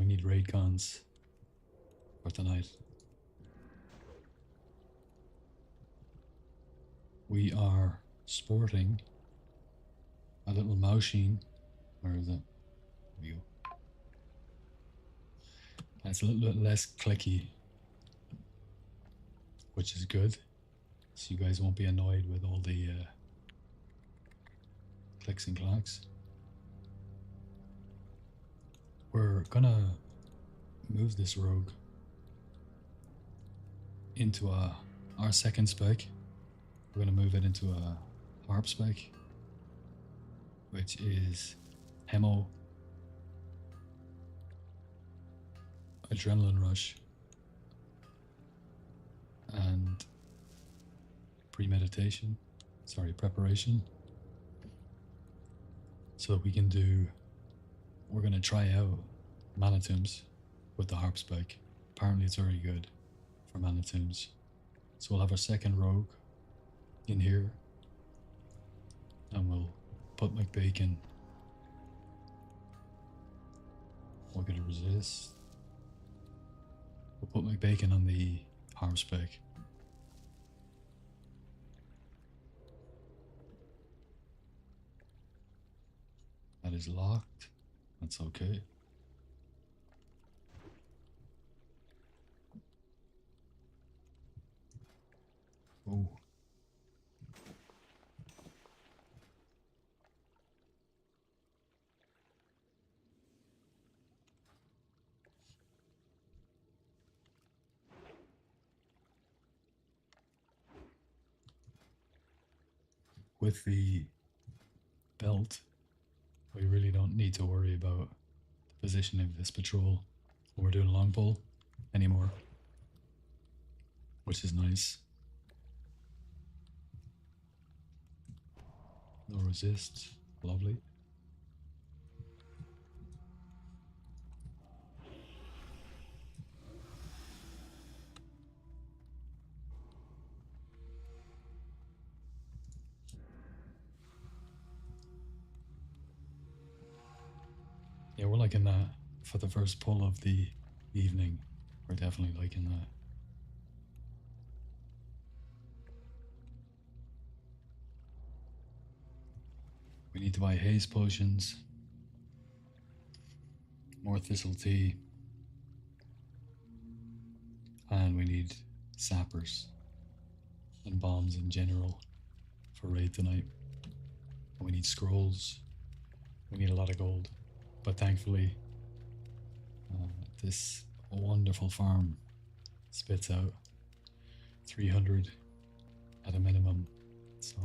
need raid cons for tonight. We are sporting a little machine. Where is it? There we go. It's a little bit less clicky, which is good. So you guys won't be annoyed with all the clicks and clacks. We're gonna move this rogue into our second spec. We're gonna move it into a harp spec, which is Hemo, Adrenaline Rush, and preparation. So that we can we're gonna try out Mana Tombs with the harp spec. Apparently it's very good for Mana Tombs. So we'll have our second rogue in here, and we'll put McBacon. We're gonna resist. We'll put McBacon on the harp spec. That is locked. That's okay. Oh. With the belt, we really don't need to worry about the position of this patrol when we're doing long pull anymore, which is nice. No resist, lovely. Yeah, we're liking that for the first pull of the evening. We're definitely liking that. We need to buy haze potions, more thistle tea, and we need sappers and bombs in general for raid tonight. And we need scrolls. We need a lot of gold. But thankfully, this wonderful farm spits out 300 at a minimum. So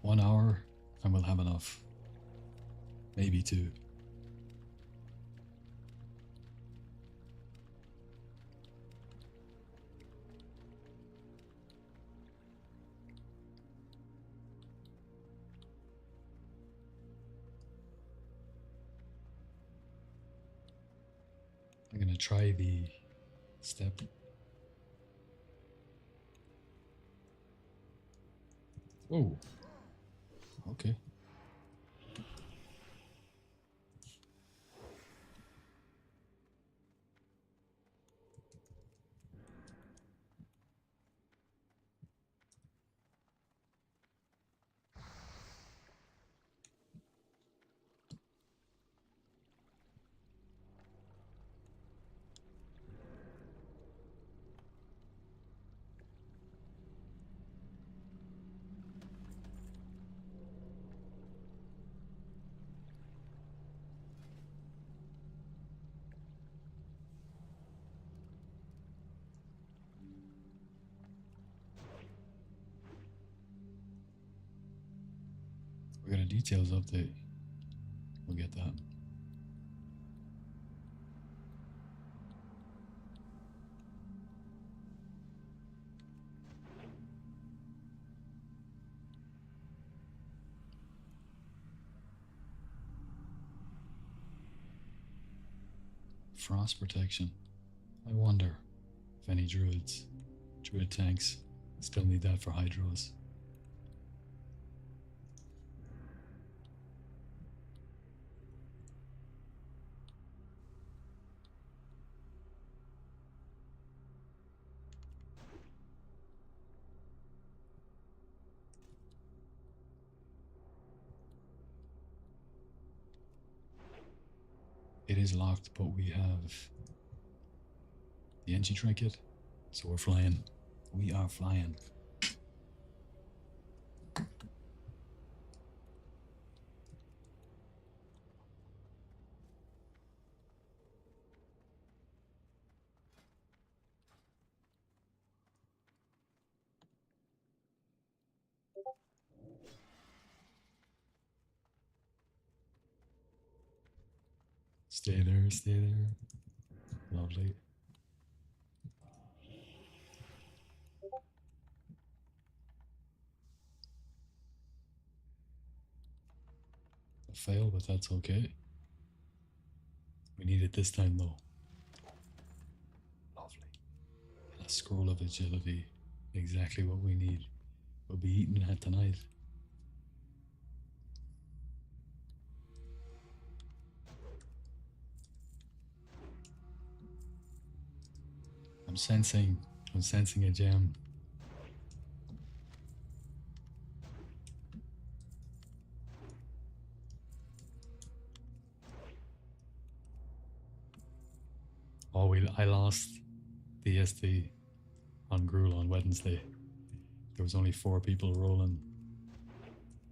1 hour and we'll have enough. Maybe 2. I'm gonna try the step. Whoa. Okay. We got a details update. We'll get that. Frost protection. I wonder if any druid tanks still need that for hydros. It is locked, but we have the entry trinket, so we're flying. We are flying. Stay there, stay there. Lovely. A fail, but that's okay. We need it this time though. Lovely. And a scroll of agility. Exactly what we need. We'll be eating that tonight. I'm sensing a gem. Oh, I lost the SD on Gruul on Wednesday. There was only 4 people rolling,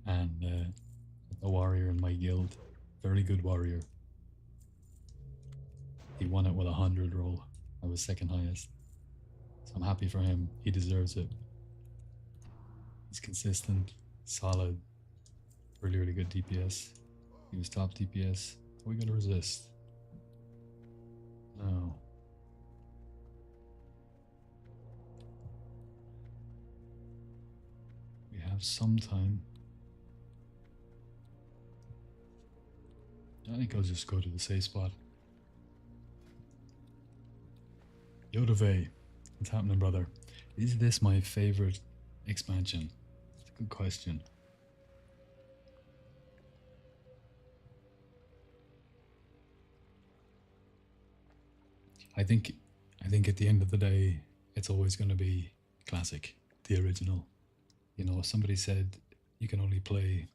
and a warrior in my guild, very good warrior. He won it with 100 roll. I was second highest. So I'm happy for him. He deserves it. He's consistent, solid, really good DPS. He was top DPS. Are we gonna resist? No. We have some time. I think I'll just go to the safe spot. Yodave, what's happening, brother? Is this my favorite expansion? It's a good question. I think at the end of the day, it's always going to be classic, the original. You know, somebody said you can only play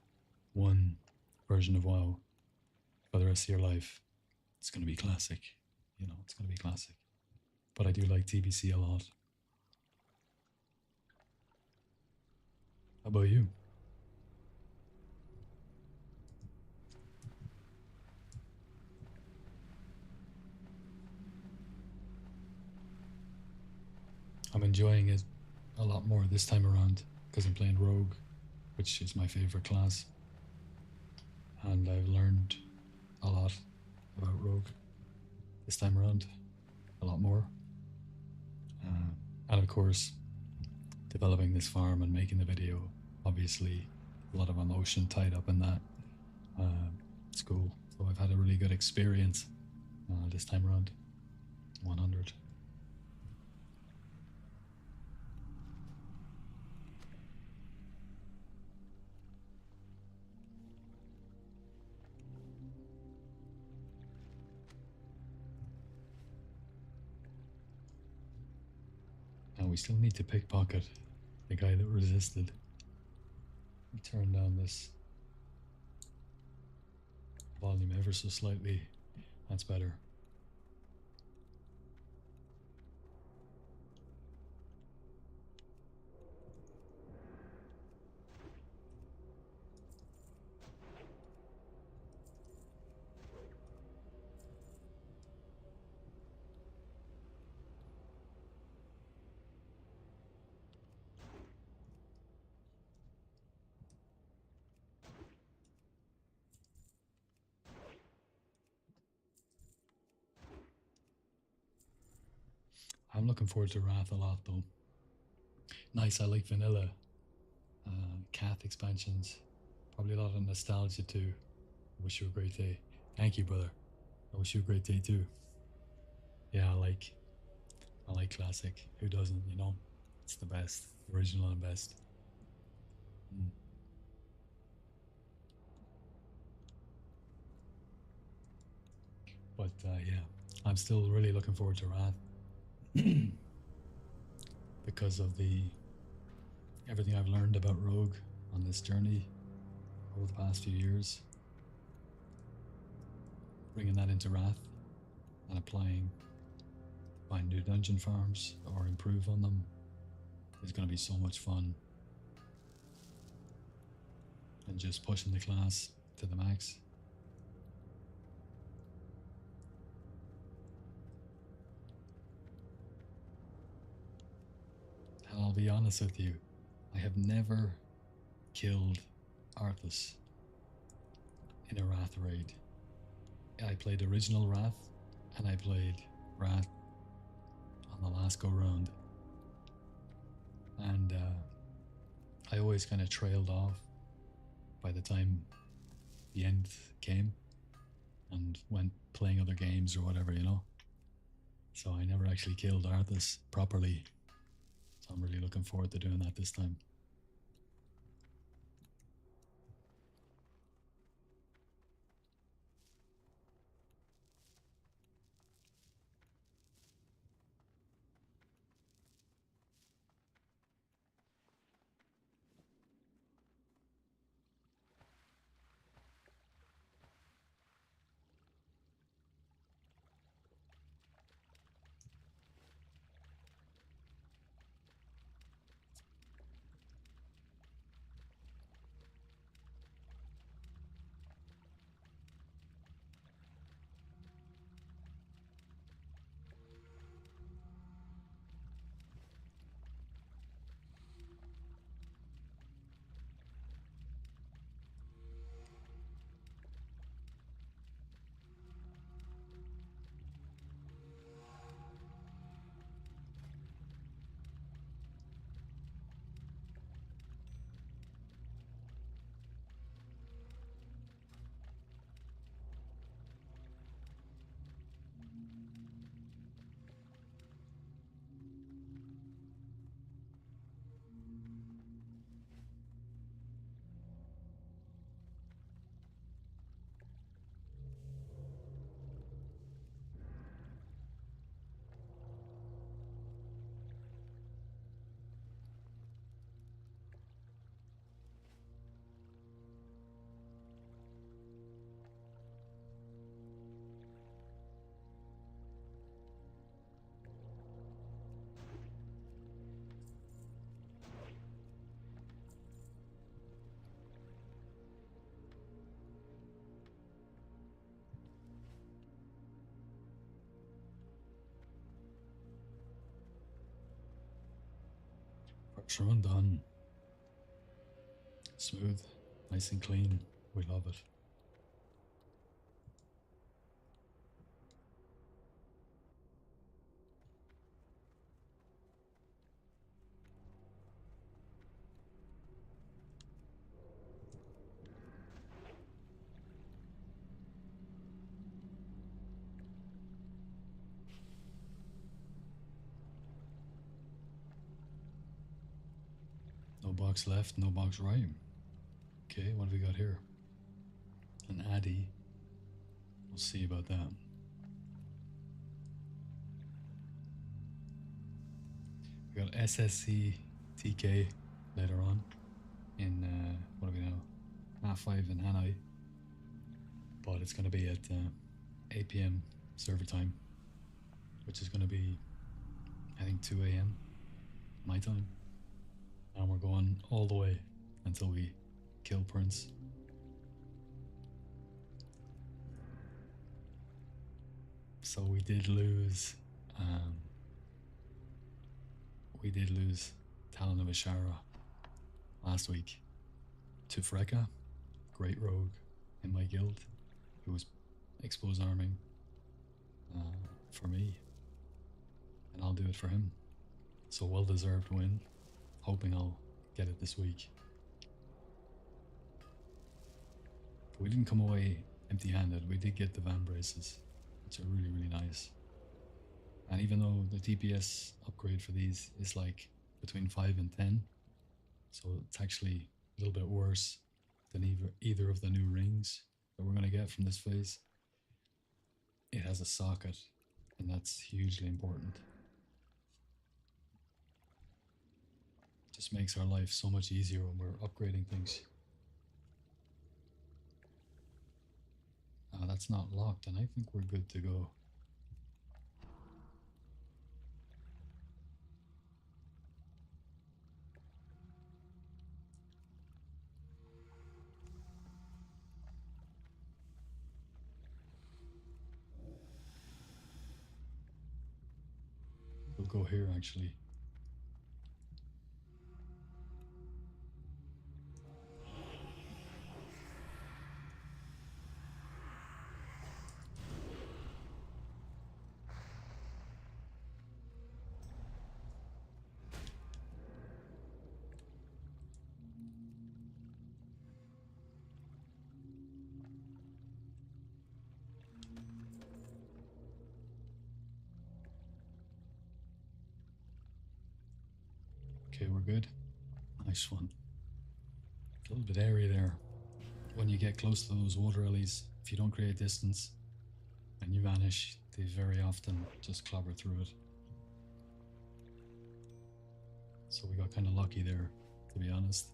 one version of WoW for the rest of your life. It's going to be classic. You know, it's going to be classic. But I do like TBC a lot. How about you? I'm enjoying it a lot more this time around because I'm playing Rogue, which is my favorite class. And I've learned a lot about Rogue this time around, a lot more. And of course, developing this farm and making the video, obviously, a lot of emotion tied up in that. It's cool. So I've had a really good experience this time around. 100. And we still need to pickpocket the guy that resisted. Let me turn down this volume ever so slightly. That's better. I'm looking forward to Wrath a lot though. Nice, I like vanilla. Cath expansions. Probably a lot of nostalgia too. I wish you a great day. Thank you, brother. I wish you a great day too. Yeah, I like classic. Who doesn't, you know? It's the best. Original and best. Mm. But yeah, I'm still really looking forward to Wrath because of the everything I've learned about Rogue on this journey over the past few years. bringing that into Wrath and applying, find new dungeon farms or improve on them is going to be so much fun. And just pushing the class to the max. And I'll be honest with you, I have never killed Arthas in a Wrath raid. I played original Wrath and I played Wrath on the last go round, and I always kind of trailed off by the time the end came and went playing other games or whatever, you know. So I never actually killed Arthas properly. So I'm really looking forward to doing that this time. First run done. Smooth, nice and clean. We love it. No box left, no box right. Okay, what have we got here? An Addy. We'll see about that. We got SSC TK later on in, what are we now? Half 5 in Hanoi. But it's going to be at 8 p.m. server time, which is going to be, I think, 2 a.m. my time. And we're going all the way until we kill Prince. So we did lose Talon of Ashara last week to Freka, great rogue in my guild, who was exposed arming for me, and I'll do it for him. So well deserved win. Hoping I'll get it this week. But we didn't come away empty-handed. We did get the van braces, which are really, really nice. And even though the DPS upgrade for these is like between 5 and 10, so it's actually a little bit worse than either of the new rings that we're going to get from this phase. It has a socket, and that's hugely important. Just makes our life so much easier when we're upgrading things. That's that's not locked, and I think we're good to go. We'll go here actually. Okay, we're good. Nice one. A little bit airy there. When you get close to those water lilies, if you don't create distance and you vanish, they very often just clobber through it. So we got kind of lucky there, to be honest.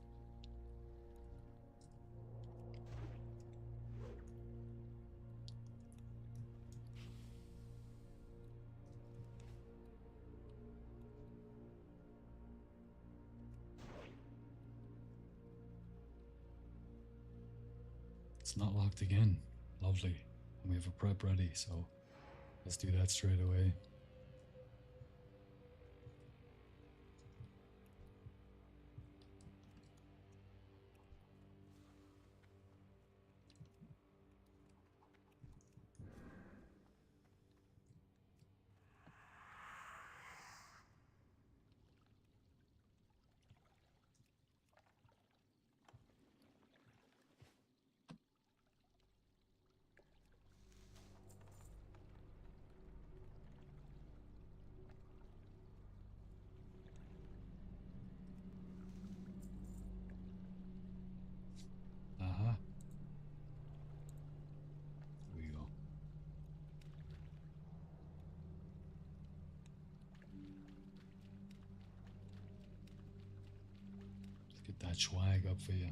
It's not locked again. Lovely. And we have a prep ready, so let's do that straight away. Aha. There we go. Let's get that swag up for you.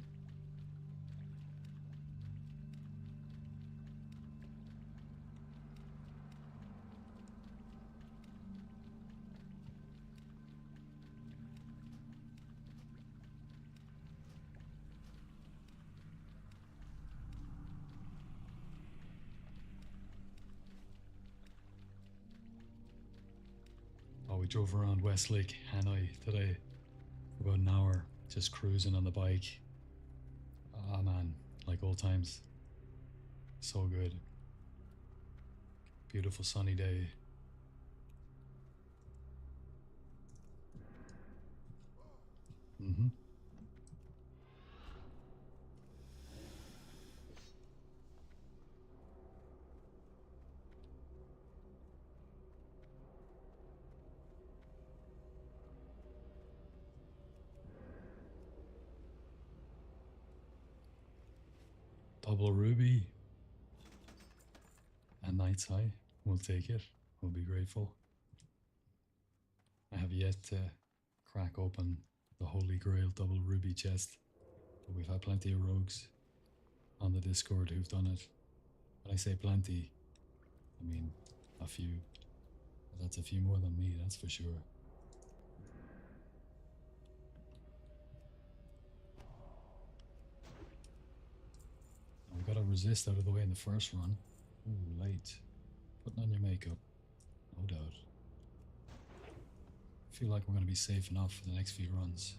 Oh, we drove around Westlake, Hanoi today for about an hour, just cruising on the bike. Ah, man, like old times. So good. Beautiful sunny day. Mm-hmm. Double ruby and night's high. We'll take it. We'll be grateful. I have yet to crack open the Holy Grail double ruby chest, but we've had plenty of rogues on the Discord who've done it. When I say plenty, I mean a few. But that's a few more than me, that's for sure. We got a resist out of the way in the first run. Ooh, late. Putting on your makeup. No doubt. Feel like we're going to be safe enough for the next few runs.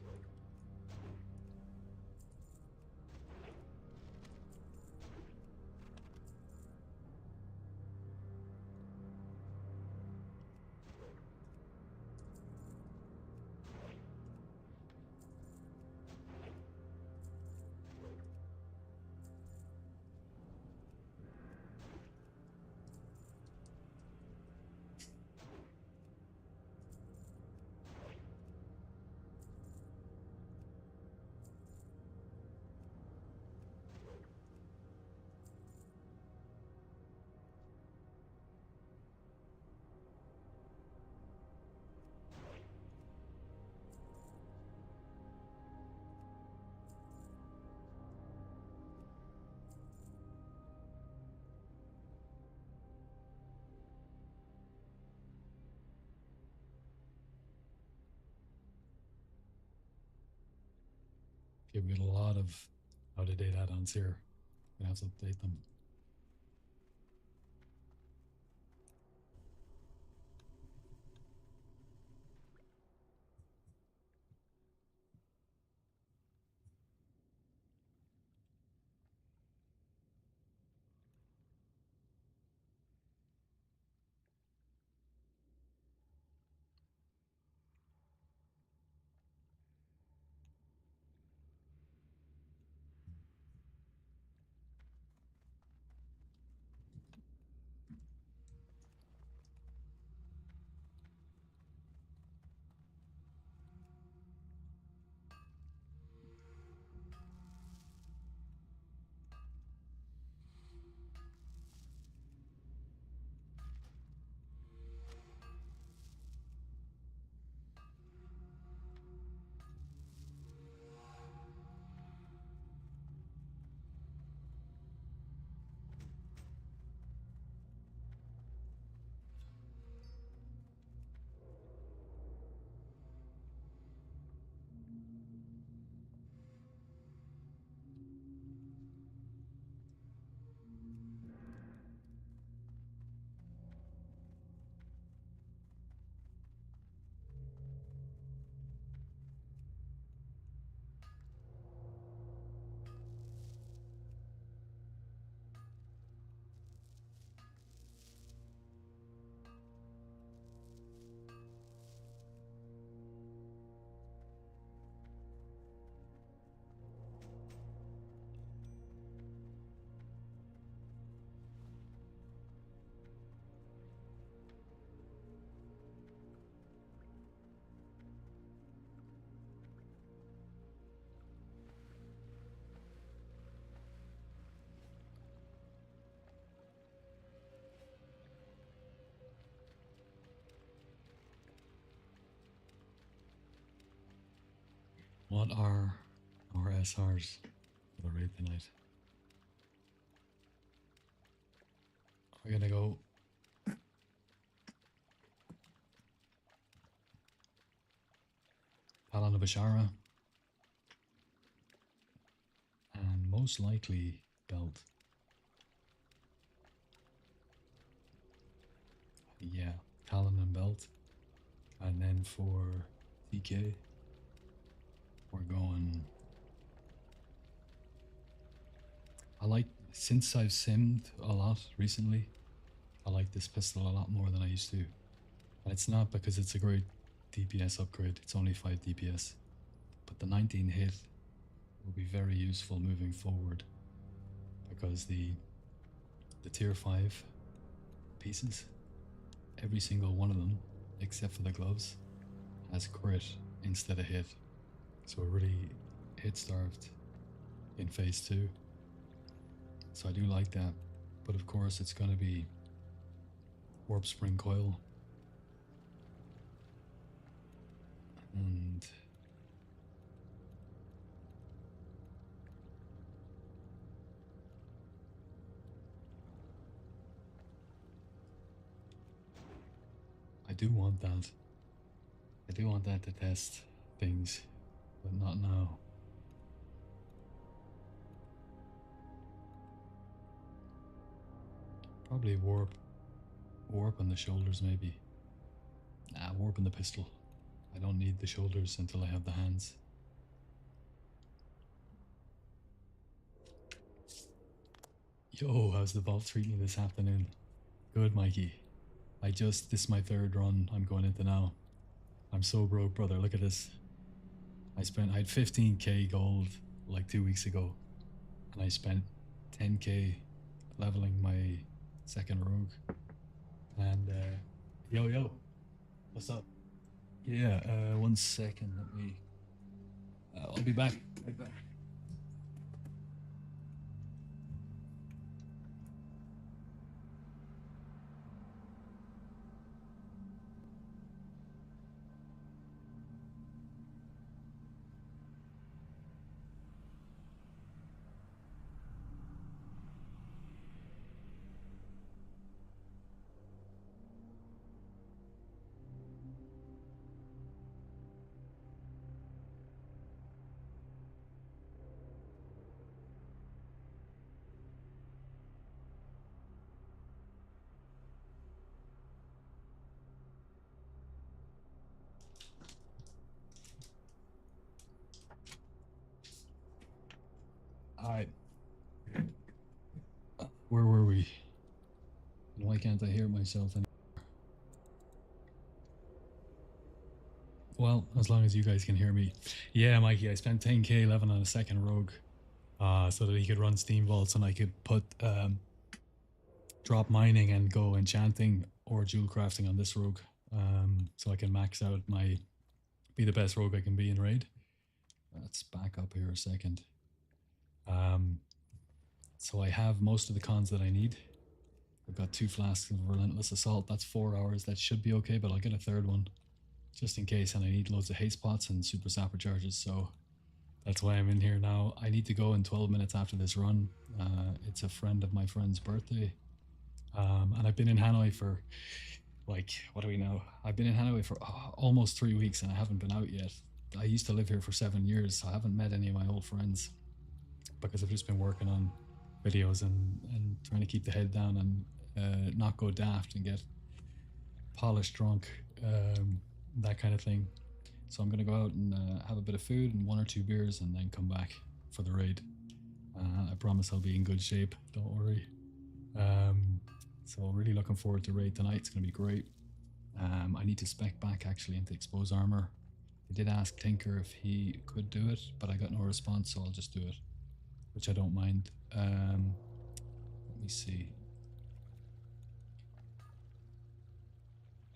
Okay, we got a lot of out-of-date add-ons here. Gonna have to update them. What are our SRs for the raid tonight? We're gonna go Palan Bashara and most likely Belt. Yeah, Talon and Belt. And then for TK, we're going. Since I've simmed a lot recently, I like this pistol a lot more than I used to. And it's not because it's a great DPS upgrade, it's only 5 DPS. But the 19 hit will be very useful moving forward because the tier 5 pieces, every single one of them, except for the gloves, has crit instead of hit. So we're really hit starved in phase 2. So I do like that. But of course it's going to be Warp Spring Coil. And I do want that. I do want that to test things, but not now. Probably warp on the shoulders maybe. Nah, warp on the pistol. I don't need the shoulders until I have the hands. Yo, how's the vault treating you this afternoon? Good, Mikey. This is my 3rd run I'm going into now. I'm so broke, brother. Look at this. I had 15k gold like 2 weeks ago, and I spent 10k leveling my 2nd rogue. And yo, what's up? Yeah, 1 second. Let me. I'll be back. Right back. Why can't I hear myself anymore? Well, as long as you guys can hear me. Yeah, Mikey, I spent 10k level on a second rogue so that he could run steam vaults and I could put drop mining and go enchanting or jewel crafting on this rogue. So I can max out be the best rogue I can be in raid. Let's back up here a second. So I have most of the cons that I need. I've got 2 flasks of Relentless Assault. That's 4 hours. That should be okay, but I'll get a third one just in case. And I need loads of haste pots and super sapper charges. So that's why I'm in here now. I need to go in 12 minutes after this run. It's a friend of my friend's birthday. And I've been in Hanoi for like, what do we know? I've been in Hanoi for almost 3 weeks and I haven't been out yet. I used to live here for 7 years, so I haven't met any of my old friends because I've just been working on videos and trying to keep the head down and not go daft and get polished drunk, that kind of thing. So I'm going to go out and have a bit of food and 1 or 2 beers and then come back for the raid. I promise I'll be in good shape, don't worry. So really looking forward to raid tonight. It's going to be great. I need to spec back actually into expose armor. I did ask Tinker if he could do it, but I got no response, so I'll just do it, which I don't mind. Let me see.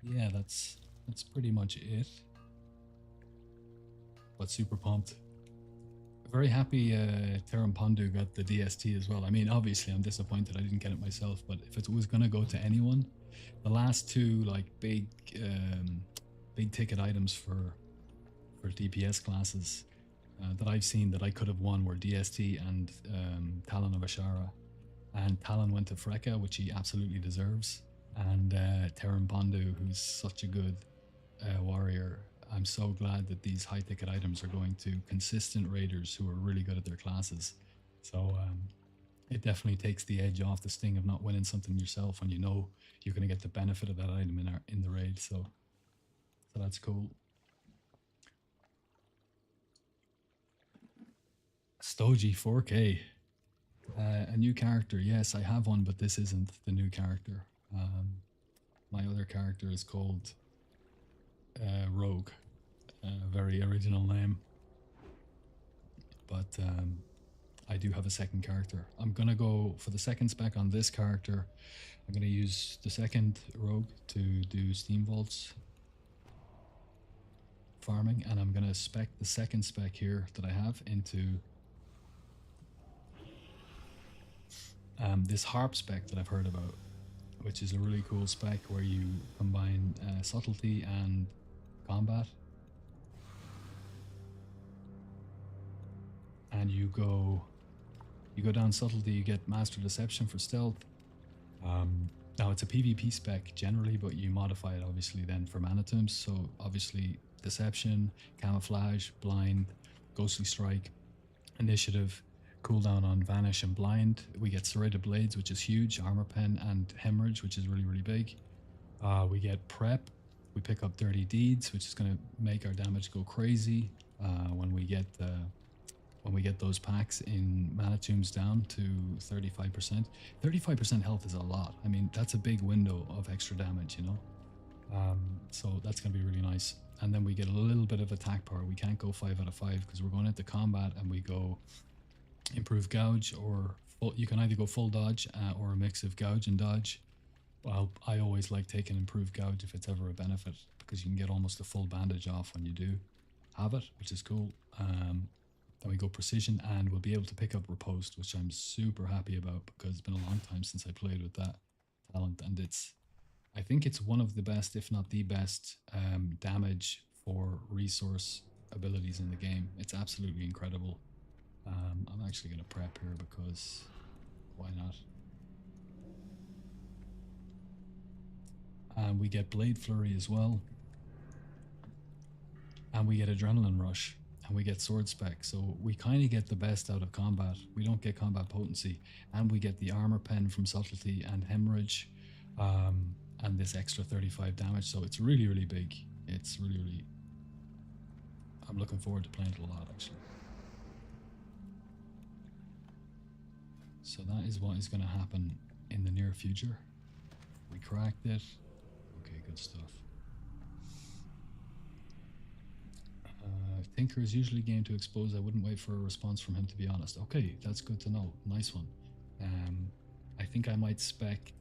Yeah, that's pretty much it. But super pumped. Very happy Terum Pondu got the DST as well. I mean, obviously I'm disappointed I didn't get it myself, but if it was gonna go to anyone, the last 2 like big ticket items for DPS classes that I've seen that I could have won were DST and Talon of Ashara. And Talon went to Freka, which he absolutely deserves. And Terum Pondu, who's such a good warrior. I'm so glad that these high ticket items are going to consistent raiders who are really good at their classes. So it definitely takes the edge off the sting of not winning something yourself when you know you're going to get the benefit of that item in the raid. So that's cool. Stoji 4K. A new character. Yes, I have one, but this isn't the new character. My other character is called Rogue. Very original name. But I do have a second character. I'm going to go for the second spec on this character. I'm going to use the second Rogue to do Steam Vaults farming, and I'm going to spec the second spec here that I have into this harp spec that I've heard about, which is a really cool spec where you combine subtlety and combat, and you go down subtlety, you get master deception for stealth. Now it's a PvP spec generally, but you modify it obviously then for mana tombs. So obviously deception, camouflage, blind, ghostly strike, initiative, cooldown on vanish and blind. We get serrated blades, which is huge, armor pen, and hemorrhage, which is really, really big. We get prep. We pick up dirty deeds, which is going to make our damage go crazy when we get those packs in mana tombs down to 35%. 35% health is a lot. I mean, that's a big window of extra damage, you know. So that's going to be really nice. And then we get a little bit of attack power. We can't go 5 out of 5 because we're going into combat, and we go improve gouge, or you can either go full dodge or a mix of gouge and dodge. Well, I always like taking improved gouge if it's ever a benefit, because you can get almost a full bandage off when you do have it, which is cool. Then we go precision, and we'll be able to pick up riposte, which I'm super happy about because it's been a long time since I played with that talent, and I think it's one of the best, if not the best, damage for resource abilities in the game. It's absolutely incredible. I'm actually going to prep here because why not? And we get Blade Flurry as well. And we get Adrenaline Rush. And we get Sword Spec. So we kind of get the best out of combat. We don't get combat potency. And we get the Armor Pen from Subtlety and Hemorrhage. And this extra 35 damage. So it's really, really big. It's really, really... I'm looking forward to playing it a lot, actually. So that is what is going to happen in the near future. We We cracked it. Okay, good stuff. Tinker is usually game to expose. I wouldn't wait for a response from him, to be honest. Okay, that's good to know. Nice one. I think I might spec.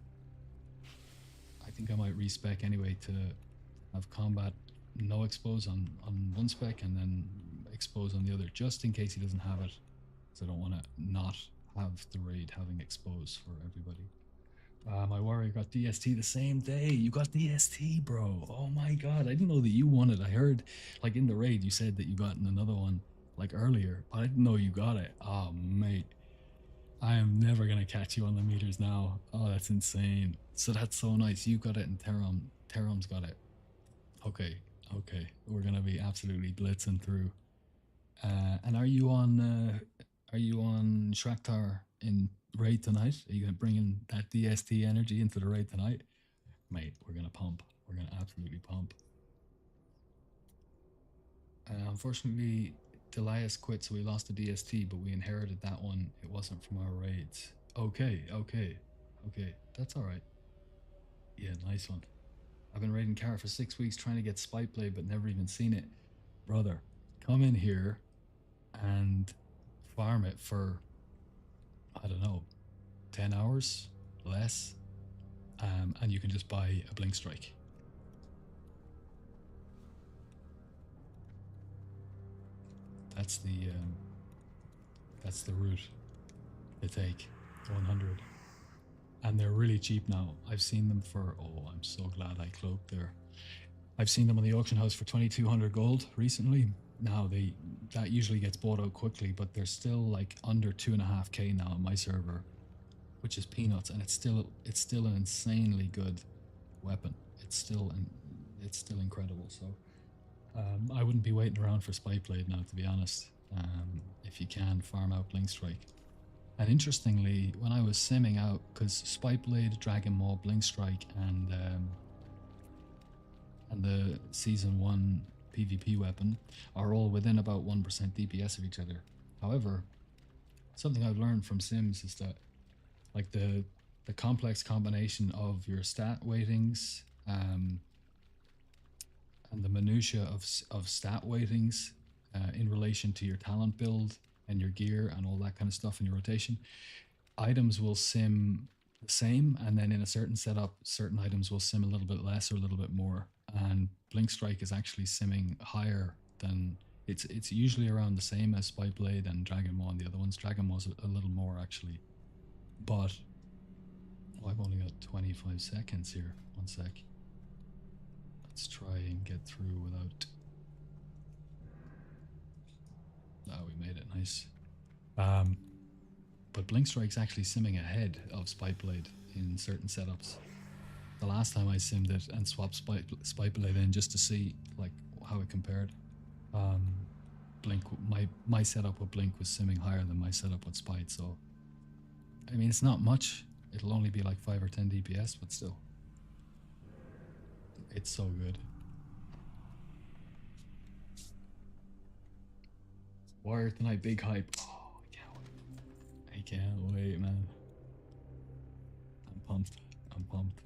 I think I might respec anyway to have combat no expose on one spec and then expose on the other, just in case he doesn't have it. So I don't want to not have the raid having expose for everybody. My warrior got DST the same day. You got DST, bro. Oh my god. I didn't know that you won it. I heard, like, in the raid, you said that you got another one, like, earlier. But I didn't know you got it. Oh, mate. I am never going to catch you on the meters now. Oh, that's insane. So that's so nice. You got it and Terum's got it. Okay. Okay. We're going to be absolutely blitzing through. And are you on Shraktar in raid tonight? Are you going to bring in that DST energy into the raid tonight? Mate, we're going to pump. We're going to absolutely pump. Unfortunately, Delias quit, so we lost the DST, but we inherited that one. It wasn't from our raids. Okay, okay, okay. That's all right. Yeah, nice one. I've been raiding Kara for 6 weeks trying to get Spike Blade, but never even seen it. Brother, come in here and farm it for, I don't know, 10 hours less, and you can just buy a Blink Strike. That's the route to take. 100, and they're really cheap now. I've seen them for, oh, I'm so glad I cloaked there. I've seen them on the auction house for 2,200 gold recently. Now that usually gets bought out quickly, but they're still like under 2.5k now on my server, which is peanuts, and it's still an insanely good weapon. It's still incredible. So I wouldn't be waiting around for Spike Blade now, to be honest. If you can farm out Blink Strike. And interestingly, when I was simming out, because Spike Blade, Dragon Maw, Blink Strike, and the Season 1 PvP weapon are all within about 1% DPS of each other. However, something I've learned from Sims is that, like, the complex combination of your stat weightings and the minutia of stat weightings in relation to your talent build and your gear and all that kind of stuff in your rotation, items will sim the same, and then in a certain setup, certain items will sim a little bit less or a little bit more. And Blink Strike is actually simming higher than, it's usually around the same as Spike Blade and Dragon Maw and the other ones. Dragon Maw's a little more actually, but I've only got 25 seconds here. One sec. Let's try and get through without. Oh, we made it. Nice. But Blink Strike's actually simming ahead of Spike Blade in certain setups. The last time I simmed it and swapped Spike Blade in just to see like how it compared, Blink, my setup with Blink was simming higher than my setup with Spike. So I mean, it's not much. It'll only be like 5 or 10 DPS, but still, it's so good. Warrior tonight, big hype. Oh, I can't wait. I can't wait, man. I'm pumped. I'm pumped.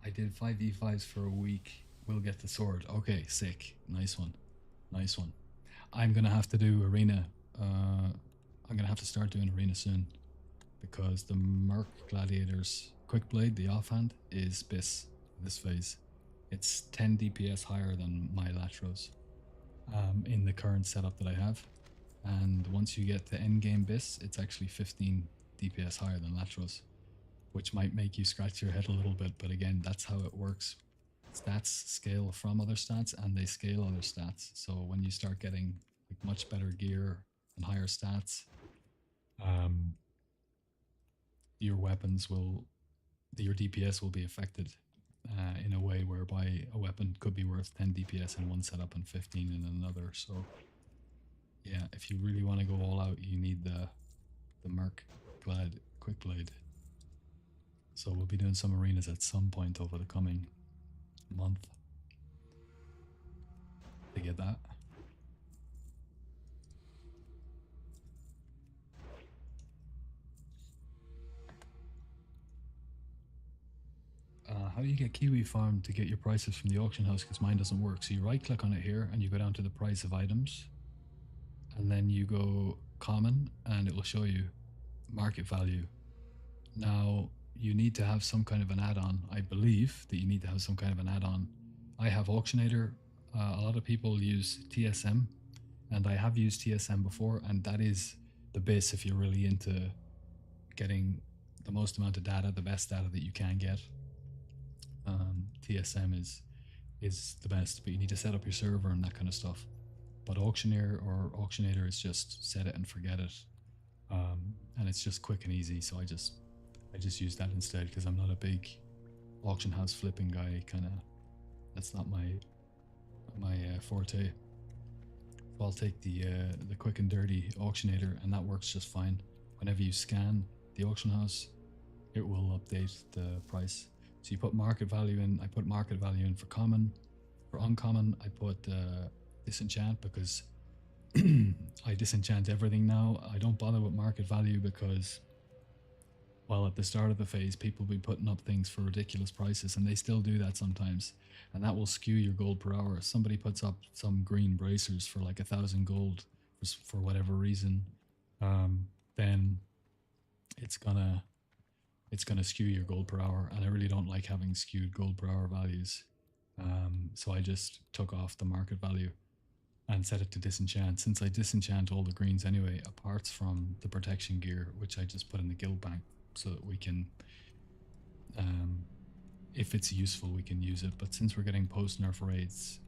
I did 5v5s for a week. We'll get the sword. Okay, sick. Nice one. Nice one. I'm gonna have to do arena. I'm gonna have to start doing arena soon, because the Merc Gladiator's Quick Blade, the offhand, is BIS this phase. It's 10 DPS higher than my Latros in the current setup that I have. And once you get to endgame BIS, it's actually 15 DPS higher than Latros, which might make you scratch your head a little bit. But again, that's how it works. Stats scale from other stats and they scale other stats. So when you start getting like much better gear and higher stats, your weapons your DPS will be affected in a way whereby a weapon could be worth 10 DPS in one setup and 15 in another. So yeah, if you really want to go all out, you need the Merc Quick Blade. So we'll be doing some arenas at some point over the coming month to get that. do you get Kiwi Farm to get your prices from the auction house? Because mine doesn't work. So you right click on it here and you go down to the price of items, and then you go common and it will show you market value. Now you need to have some kind of an add-on. I believe that you need to have some kind of an add-on. I have Auctionator. A lot of people use TSM, and I have used TSM before, and that is the base if you're really into getting the most amount of data, the best data that you can get. TSM is the best, but you need to set up your server and that kind of stuff. But Auctioneer or Auctionator is just set it and forget it, and it's just quick and easy. So I just use that instead because I'm not a big auction house flipping guy. That's not my forte. So I'll take the quick and dirty Auctionator, and that works just fine. Whenever you scan the auction house, it will update the price. So you put market value in. I put market value in for common. For uncommon, I put disenchant because I disenchant everything now. I don't bother with market value because, well, at the start of the phase, people will be putting up things for ridiculous prices, and they still do that sometimes, and that will skew your gold per hour. If somebody puts up some green bracers for like 1,000 gold for whatever reason, then it's gonna skew your gold per hour, and I really don't like having skewed gold per hour values. So I just took off the market value and set it to disenchant, since I disenchant all the greens anyway, apart from the protection gear, which I just put in the guild bank so that we can, if it's useful, we can use it. But since we're getting post-nerf raids,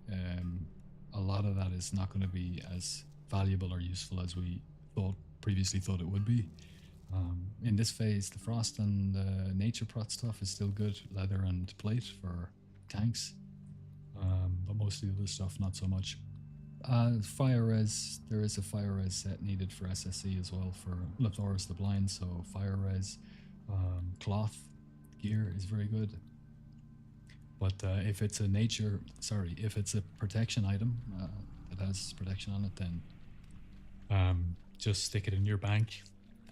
a lot of that is not going to be as valuable or useful as we previously thought it would be. In this phase, the frost and the nature prot stuff is still good, leather and plate for tanks, but most of the other stuff not so much. Fire res, there is a fire res set needed for SSC as well for Leptoris the Blind, so fire res cloth gear is very good. But if it's a protection item that has protection on it, then just stick it in your bank,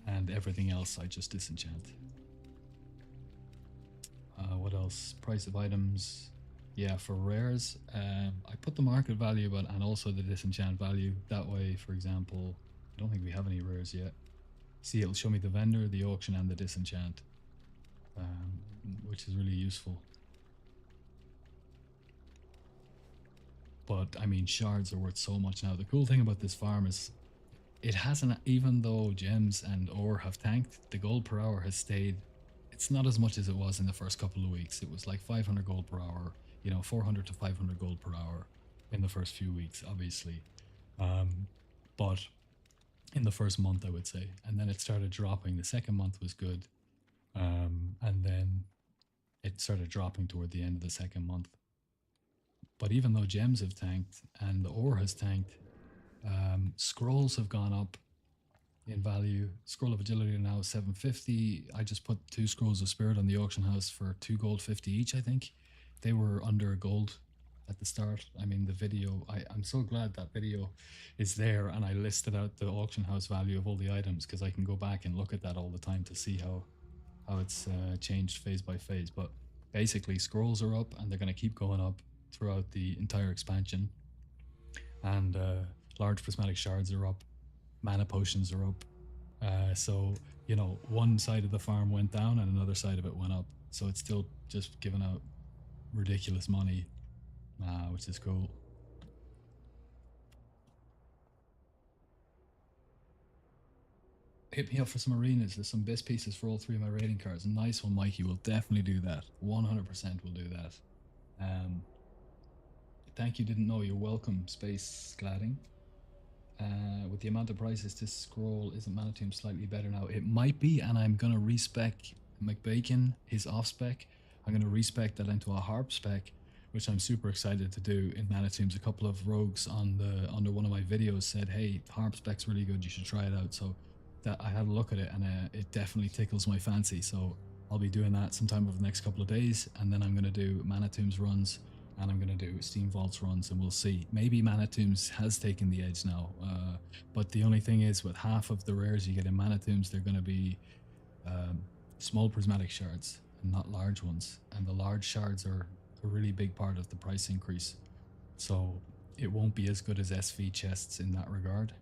and everything else I just disenchant. What else? Price of items. Yeah, for rares, I put the market value and also the disenchant value. That way, for example, I don't think we have any rares yet. See, it'll show me the vendor, the auction, and the disenchant, which is really useful. But I mean, shards are worth so much now. The cool thing about this farm is it hasn't, even though gems and ore have tanked, the gold per hour has stayed. It's not as much as it was in the first couple of weeks. It was like 500 gold per hour, 400 to 500 gold per hour in the first few weeks, obviously. But in the first month, I would say. And then it started dropping. The second month was good. And then it started dropping toward the end of the second month. But even though gems have tanked and the ore has tanked, scrolls have gone up in value. Scroll of agility now is 750. I just put 2 scrolls of spirit on the auction house for 2 gold 50 each, I think. They were under gold at the start. I mean, the video, I'm so glad that video is there, and I listed out the auction house value of all the items, because I can go back and look at that all the time to see how it's changed phase by phase. But basically, scrolls are up, and they're going to keep going up throughout the entire expansion. And large prismatic shards are up, mana potions are up. So, one side of the farm went down and another side of it went up. So it's still just giving out ridiculous money, which is cool. Hit me up for some arenas. There's some best pieces for all 3 of my raiding cards. Nice one, Mikey. We'll definitely do that. 100% we'll do that. Thank you, didn't know. You're welcome, Space Gladding. With the amount of prices, this scroll isn't Mana Tomb slightly better now? It might be, and I'm gonna respec McBacon, his off spec. I'm gonna respec that into a harp spec, which I'm super excited to do in Mana Tombs. A couple of rogues under one of my videos said, "Hey, harp spec's really good. You should try it out." So that I had a look at it, and it definitely tickles my fancy. So I'll be doing that sometime over the next couple of days, and then I'm gonna do Mana Tombs runs. And I'm going to do Steam Vaults runs, and we'll see. Maybe Mana Tombs has taken the edge now. But the only thing is, with half of the rares you get in Mana Tombs, they're going to be small prismatic shards. not large ones. And the large shards are a really big part of the price increase. So it won't be as good as SV chests in that regard.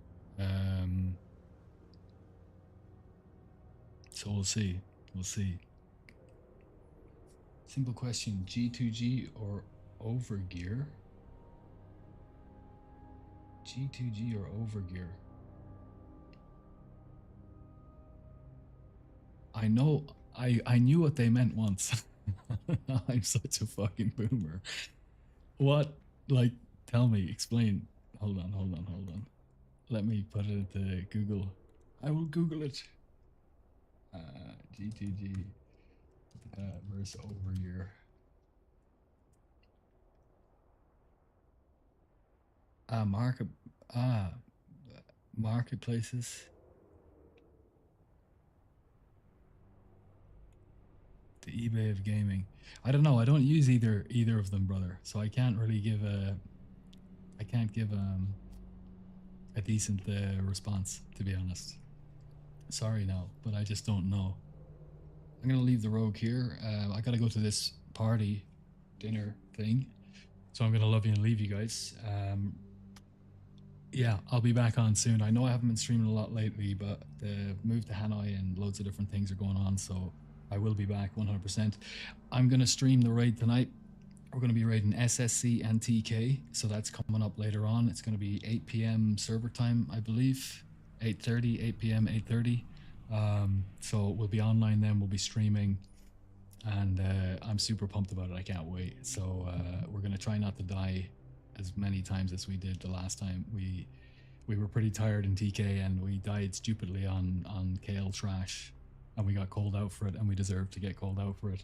So we'll see. We'll see. Simple question, G2G or overgear? G2G or overgear? I know, I knew what they meant once. I'm such a fucking boomer. What? Like, tell me, explain. Hold on. Let me put it into Google. I will Google it. G2G versus overgear. Marketplaces. The eBay of gaming. I don't know. I don't use either of them, brother. So I can't really give a. I can't give a decent response, to be honest. Sorry now, but I just don't know. I'm gonna leave the rogue here. I gotta go to this party dinner thing, so I'm gonna love you and leave you guys. Yeah, I'll be back on soon. I know I haven't been streaming a lot lately, but the move to Hanoi and loads of different things are going on, so I will be back 100%. I'm gonna stream the raid tonight. We're going to be raiding SSC and TK, so that's coming up later on. It's going to be 8 p.m. server time, I believe. 8:30, 8 p.m., 8:30. So we'll be online then, we'll be streaming, and I'm super pumped about it. I can't wait. So we're going to try not to die as many times as we did the last time. We were pretty tired in TK, and we died stupidly on KL Trash, and we got called out for it, and we deserve to get called out for it.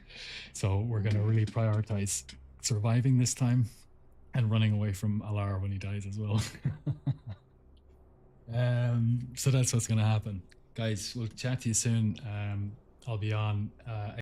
So we're going to really prioritize surviving this time and running away from Alar when he dies as well. So that's what's going to happen. Guys, we'll chat to you soon. I'll be on